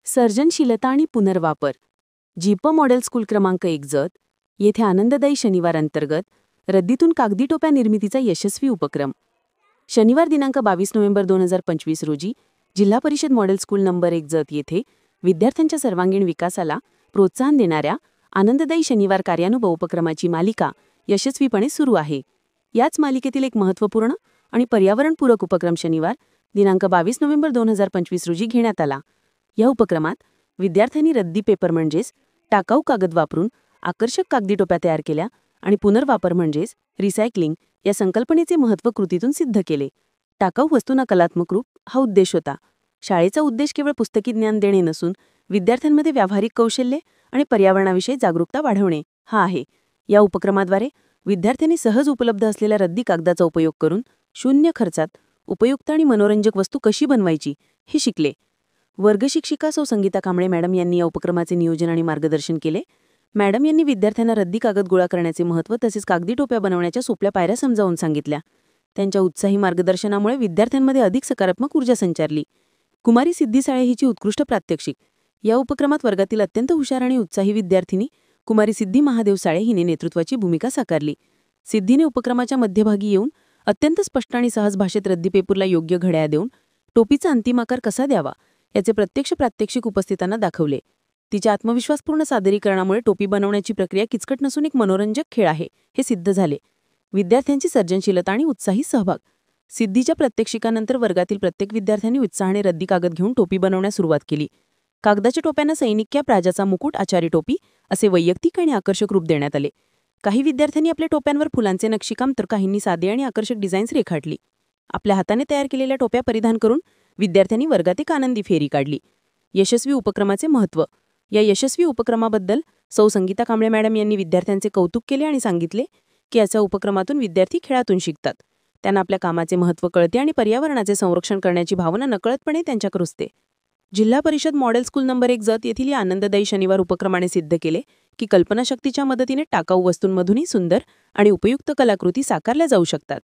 सर्जनशीलता आणि पुनर्वापर. जीप मॉडेल स्कूल क्रमांक 1 जत येथे आनंददायी शनिवार अंतर्गत रद्दीतून कागदी टोप्या निर्मितीचा यशस्वी उपक्रम. शनिवार दिनांक 22 नोव्हेंबर 2025 रोजी जिल्हा परिषद मॉडेल स्कूल नंबर 1 जत येथे विद्यार्थ्यांच्या सर्वांगीण विकासाला प्रोत्साहन देणाऱ्या आनंददायी शनिवार कार्यानुभव उपक्रमाची मालिका यशस्वीपणे सुरू आहे. याच मालिकेतील एक महत्त्वपूर्ण आणि पर्यावरणपूरक उपक्रम शनिवार दिनांक 22 नोव्हेंबर 2025 रोजी घेण्यात आला. या उपक्रमात विद्यार्थ्यांनी रद्दी पेपर म्हणजेच टाकाऊ कागद वापरून आकर्षक कागदी टोप्या तयार केल्या आणि पुनर्वापर म्हणजेच रिसायकलिंग या संकल्पनेचे महत्त्व कृतीतून सिद्ध केले. टाकाऊ वस्तूंना कलात्मक रूप हा उद्देश होता. शाळेचा उद्देश केवळ पुस्तकी ज्ञान देणे नसून विद्यार्थ्यांमध्ये व्यावहारिक कौशल्ये आणि पर्यावरणाविषयी जागरूकता वाढवणे हा आहे. या उपक्रमाद्वारे विद्यार्थ्यांनी सहज उपलब्ध असलेल्या रद्दी कागदाचा उपयोग करून शून्य खर्चात उपयुक्त आणि मनोरंजक वस्तू कशी बनवायची हे शिकले. वर्गशिक्षिका सौ संगीता कांबळे मॅडम यांनी या उपक्रमाचे नियोजन आणि मार्गदर्शन केले. मॅडम यांनी विद्यार्थ्यांना रद्दी कागद गोळा करण्याचे महत्त्व तसेच कागदी टोप्या बनवण्याच्या सोप्या पायऱ्या समजावून सांगितल्या. त्यांच्या उत्साही मार्गदर्शनामुळे विद्यार्थ्यांमध्ये अधिक सकारात्मक ऊर्जा संचारली. कुमारी सिद्धी साळे हिची उत्कृष्ट प्रात्यक्षिक. या उपक्रमात वर्गातील अत्यंत हुशार आणि उत्साही विद्यार्थिनी कुमारी सिद्धी महादेव साळे हिने नेतृत्वाची भूमिका साकारली. सिद्धीने उपक्रमाच्या मध्यभागी येऊन अत्यंत स्पष्ट आणि सहज भाषेत रद्दी पेपरला योग्य घड्या देऊन टोपीचा अंतिम आकार कसा द्यावा याचे प्रत्यक्ष प्रात्यक्षिक उपस्थितांना दाखवले. तिच्या आत्मविश्वासपूर्ण सादरीकरणामुळे टोपी बनवण्याची प्रक्रिया किचकट नसून एक मनोरंजक खेळ आहे हे सिद्ध झाले. विद्यार्थ्यांची सर्जनशीलता आणि उत्साही सहभाग. सिद्धीच्या प्रात्यक्षिकानंतर वर्गातील प्रत्येक विद्यार्थ्यांनी उत्साहाने रद्दी कागद घेऊन टोपी बनवण्यास सुरुवात केली. कागदाच्या टोप्यांना सैनिक प्राजाचा मुकुट, आचारी टोपी असे वैयक्तिक आणि आकर्षक रूप देण्यात आले. काही विद्यार्थ्यांनी आपल्या टोप्यांवर फुलांचे नक्षीकाम तर काहींनी साधे आणि आकर्षक डिझाईन्स रेखाटली. आपल्या हाताने तयार केलेल्या टोप्या परिधान करून विद्यार्थ्यांनी वर्गात एक आनंदी फेरी काढली. यशस्वी उपक्रमाचे महत्त्व. या यशस्वी उपक्रमाबद्दल सौ संगीता कांबळे मॅडम यांनी विद्यार्थ्यांचे कौतुक केले आणि सांगितले की याच्या उपक्रमातून विद्यार्थी खेळातून शिकतात. त्यांना आपल्या कामाचे महत्त्व कळते आणि पर्यावरणाचे संरक्षण करण्याची भावना नकळतपणे त्यांच्याकडे रुजते. जिल्हा परिषद मॉडेल स्कूल नंबर 1 जत येथील या आनंददायी शनिवार उपक्रमाने सिद्ध केले की कल्पनाशक्तीच्या मदतीने टाकाऊ वस्तूंमधूनही सुंदर आणि उपयुक्त कलाकृती साकारल्या जाऊ शकतात.